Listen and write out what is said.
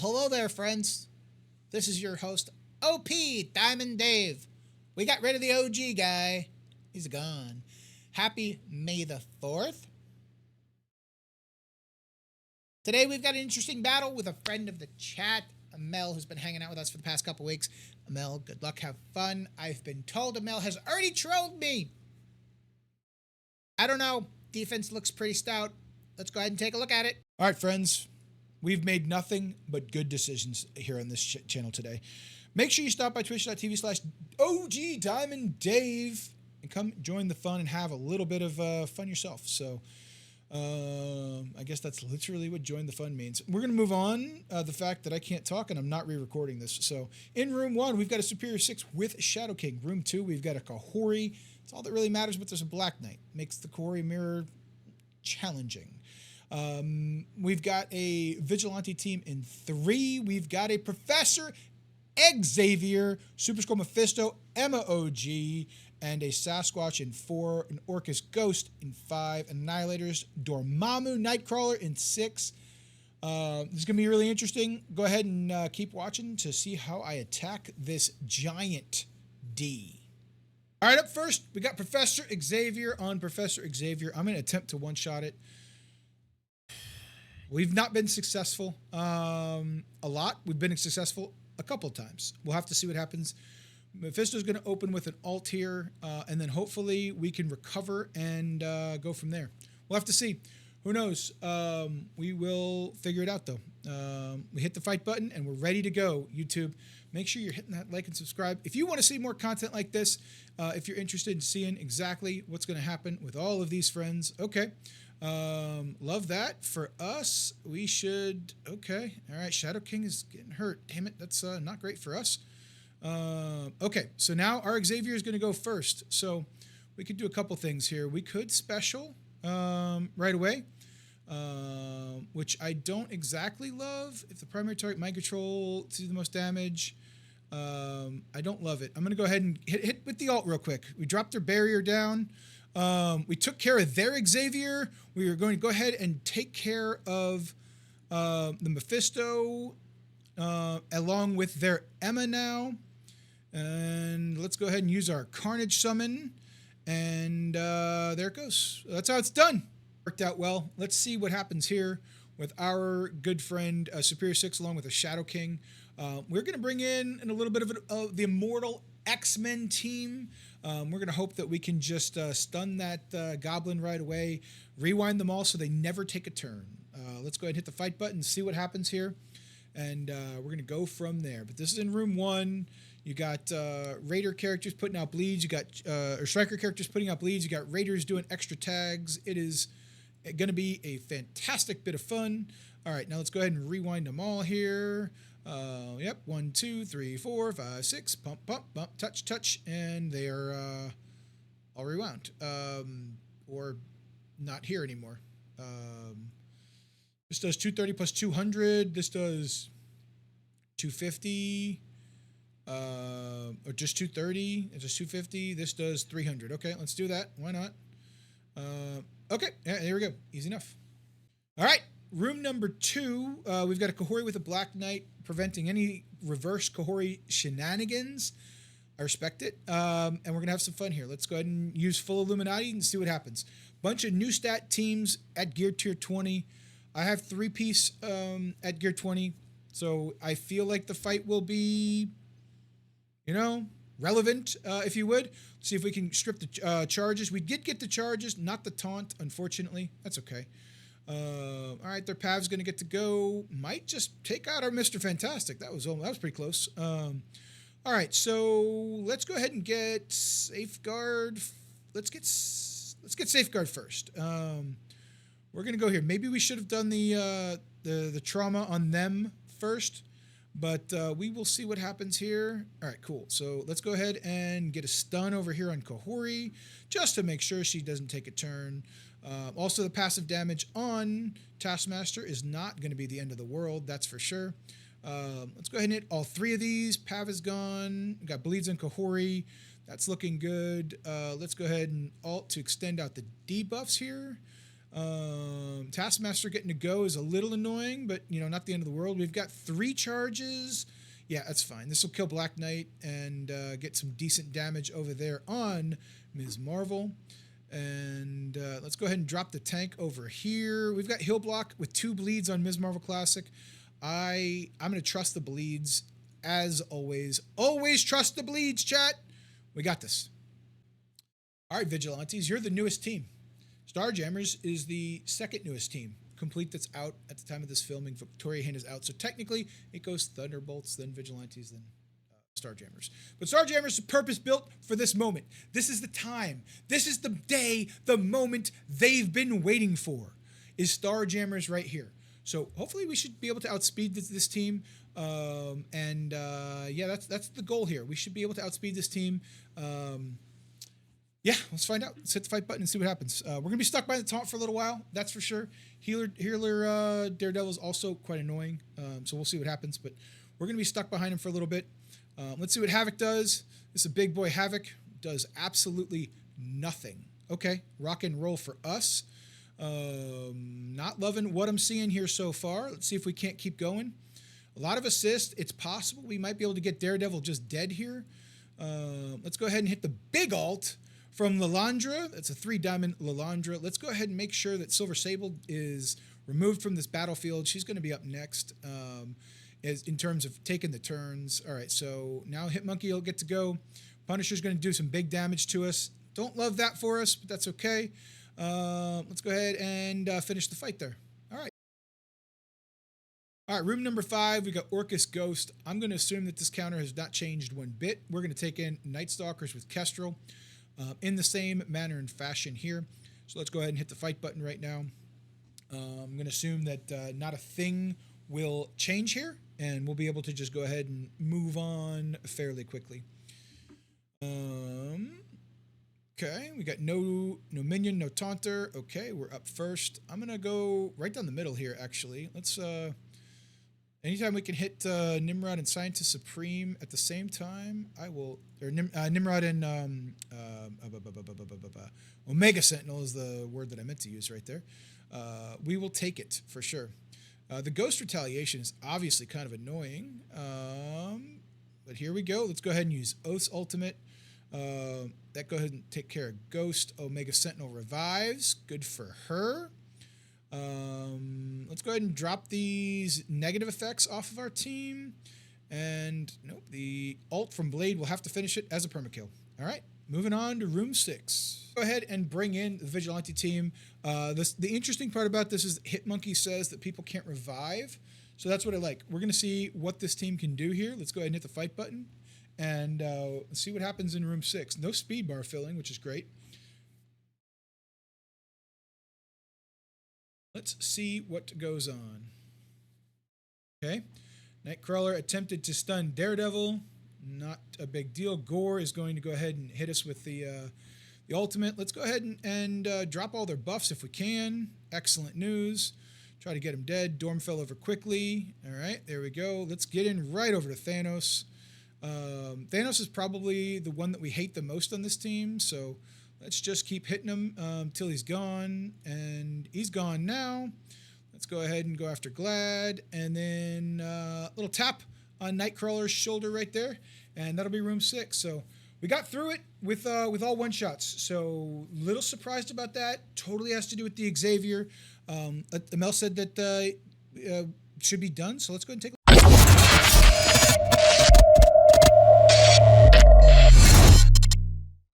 hello there, friends. This is your host, OP Diamond Dave. We got rid of the OG guy. He's gone. Happy May the 4th. Today we've got an interesting battle with a friend of the chat, Amell, who's been hanging out with us for the past couple weeks. Amell, good luck, have fun. I've been told Amell has already trolled me. I don't know. Defense looks pretty stout. Let's go ahead and take a look at it. All right, friends. We've made nothing but good decisions here on this channel today. Make sure you stop by twitch.tv/OG Diamond Dave and come join the fun and have a little bit of fun yourself. So I guess that's literally what join the fun means. We're going to move on. The fact that I can't talk and I'm not re-recording this. So in room 1, we've got a Superior 6 with Shadow King. Room 2, we've got a Kahori. It's all that really matters, but there's a Black Knight. Makes the Kahori mirror challenging. We've got a Vigilante team in 3. We've got a Professor Xavier, Super Scroll Mephisto, Emma OG, and a Sasquatch in 4, an Orcus Ghost in 5, Annihilators, Dormammu, Nightcrawler in 6. This is going to be really interesting. Go ahead and keep watching to see how I attack this giant D. All right, up first, we got Professor Xavier on Professor Xavier. I'm going to attempt to one-shot it. We've not been successful a lot. We've been successful a couple times. We'll have to see what happens. Mephisto's going to open with an ult here, and then hopefully we can recover and go from there. We'll have to see. Who knows? We will figure it out, though. We hit the fight button, and we're ready to go, YouTube. Make sure you're hitting that like and subscribe. If you want to see more content like this, if you're interested in seeing exactly what's going to happen with all of these friends, okay. Love that. For us, we should, okay. All right, Shadow King is getting hurt. Damn it, that's not great for us. Okay, so now our Xavier is going to go first. So we could do a couple things here. We could special right away, which I don't exactly love. If the primary target mind control to do the most damage, I don't love it. I'm going to go ahead and hit with the ult real quick. We dropped their barrier down. We took care of their Xavier. We are going to go ahead and take care of the Mephisto along with their Emma now. And let's go ahead and use our Carnage summon. And there it goes. That's how it's done. Worked out well. Let's see what happens here with our good friend Superior 6 along with a Shadow King. We're going to bring in a little bit of the Immortal X-Men team. We're going to hope that we can just stun that goblin right away, rewind them all so they never take a turn. Let's go ahead and hit the fight button and see what happens here. And we're going to go from there. But this is in room 1. You got Raider characters putting out bleeds. You got or Striker characters putting out bleeds. You got Raiders doing extra tags. It is going to be a fantastic bit of fun. All right, now let's go ahead and rewind them all here. Yep, 1, 2, 3, 4, 5, 6. Pump, pump, bump, touch, touch, and they are all rewound. Or not here anymore. This does 230 plus 200. This does 250. Or just 230. It's just 250. This does 300. Okay, let's do that. Why not? Okay, yeah, there we go. Easy enough. All right. Room number 2, we've got a Kahori with a Black Knight preventing any reverse Kahori shenanigans. I respect it. And we're going to have some fun here. Let's go ahead and use full Illuminati and see what happens. Bunch of new stat teams at gear tier 20. I have 3-piece at gear 20. So I feel like the fight will be, you know, relevant, if you would. See if we can strip the charges. We did get the charges, not the taunt, unfortunately. That's okay. All right, their Pav's going to get to go. Might just take out our Mr. Fantastic. That was pretty close. All right, so let's go ahead and get Safeguard. Let's get Safeguard first. We're going to go here. Maybe we should have done the trauma on them first, but we will see what happens here. All right, cool. So let's go ahead and get a stun over here on Kahori just to make sure she doesn't take a turn. Also, the passive damage on Taskmaster is not going to be the end of the world, that's for sure. Let's go ahead and hit all 3 of these. Pav is gone. We got bleeds on Kahori. That's looking good. Let's go ahead and alt to extend out the debuffs here. Taskmaster getting to go is a little annoying, but you know, not the end of the world. We've got 3 charges. Yeah, that's fine. This will kill Black Knight and get some decent damage over there on Ms. Marvel. And let's go ahead and drop the tank over here. We've got heal block with 2 bleeds on Ms. Marvel Classic. I'm going to trust the bleeds as always. Always trust the bleeds, chat. We got this. All right, Vigilantes, you're the newest team. Starjammers is the 2nd newest team, complete, that's out at the time of this filming. Victoria Hand is out, so technically it goes Thunderbolts, then Vigilantes, then Starjammers. But Starjammers are purpose-built for this moment. This is the time. This is the day, the moment they've been waiting for, is Starjammers right here. So hopefully we should be able to outspeed this team. Yeah, that's the goal here. We should be able to outspeed this team. Yeah, let's find out. Let's hit the fight button and see what happens. We're going to be stuck by the taunt for a little while, that's for sure. Healer Daredevil is also quite annoying, so we'll see what happens. But we're going to be stuck behind him for a little bit. Let's see what Havoc does. This is a big boy Havoc. Does absolutely nothing. Okay, rock and roll for us. Not loving what I'm seeing here so far. Let's see if we can't keep going. A lot of assist. It's possible we might be able to get Daredevil just dead here. Let's go ahead and hit the big alt from Lilandra. That's a 3-diamond Lilandra. Let's go ahead and make sure that Silver Sable is removed from this battlefield. She's going to be up next in terms of taking the turns. All right, so now Hitmonkey will get to go. Punisher's going to do some big damage to us. Don't love that for us, but that's okay. Let's go ahead and finish the fight there. All right. All right, room number 5, we got Orcus Ghost. I'm going to assume that this counter has not changed one bit. We're going to take in Night Stalkers with Kestrel in the same manner and fashion here. So let's go ahead and hit the fight button right now. I'm going to assume that not a thing will change here, and we'll be able to just go ahead and move on fairly quickly. Okay, we got no minion, no taunter. Okay, we're up first. I'm going to go right down the middle here, actually. Let's... Anytime we can hit Nimrod and Scientist Supreme at the same time, I will... Or Nimrod and Omega Sentinel is the word that I meant to use right there. We will take it, for sure. The Ghost Retaliation is obviously kind of annoying. But here we go. Let's go ahead and use Oath's Ultimate. That go ahead and take care of Ghost. Omega Sentinel revives. Good for her. Let's go ahead and drop these negative effects off of our team. And nope, the ult from Blade will have to finish it as a permakill. All right, moving on to room 6. Go ahead and bring in the Vigilante team. The interesting part about this is Hitmonkey says that people can't revive. So that's what I like. We're going to see what this team can do here. Let's go ahead and hit the fight button. And let's see what happens in room 6. No speed bar filling, which is great. Let's see what goes on. Okay. Nightcrawler attempted to stun Daredevil. Not a big deal. Gore is going to go ahead and hit us with the ultimate. Let's go ahead and drop all their buffs if we can. Excellent news. Try to get him dead. Dorm fell over quickly. All right, there we go. Let's get in right over to Thanos. Thanos is probably the one that we hate the most on this team, so let's just keep hitting him until he's gone, and he's gone now. Let's go ahead and go after Glad, and then a little tap on Nightcrawler's shoulder right there, and that'll be room 6. So we got through it with all one-shots, so little surprised about that. Totally has to do with the Xavier. Amell said that should be done, so let's go ahead and take a look.